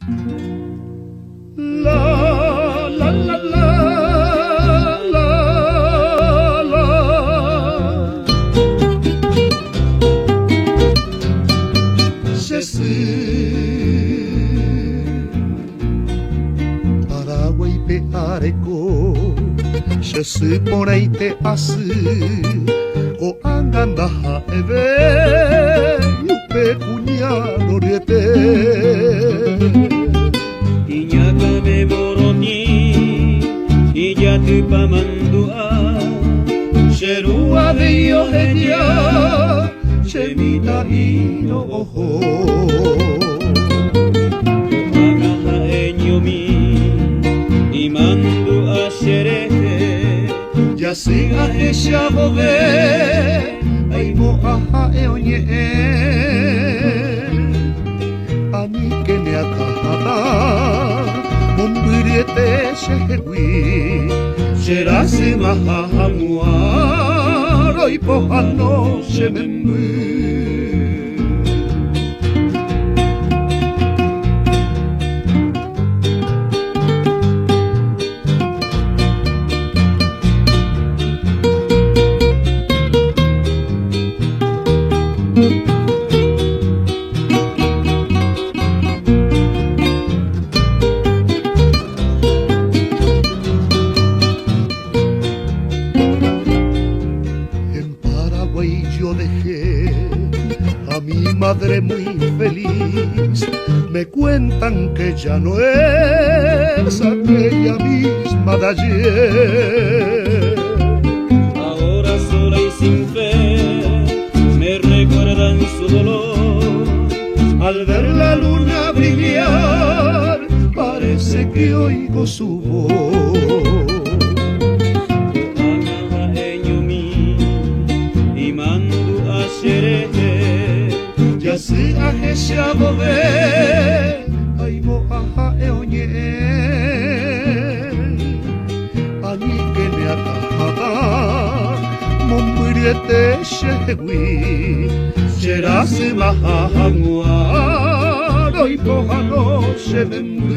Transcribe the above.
La la la la la la. Paraguay peareco, shesi poreite asu, o angandaha eve, yupe cuñado riete. Inyakame boroni, iyatu pamandua, Sherua de yohedia, shemita ino ojo. Agaha enyomi, imandu asherehe, Yasiga eshabove, aimo aha eonye. Ani que me acahada, mombiriete shehegui, sherasi mahahamua, roi pohano shemembu. Yo dejé a mi madre muy feliz. Me cuentan que ya no es aquella misma de ayer. ahora sola y sin fe, me recuerdan su dolor. Al ver la luna brillar, parece que oigo su voz. Yasi ahesha bove, aimo aha eonye. Ani que me acahada, mombiriete shehegui, sherasi mahahamua, roi pohano shemembu.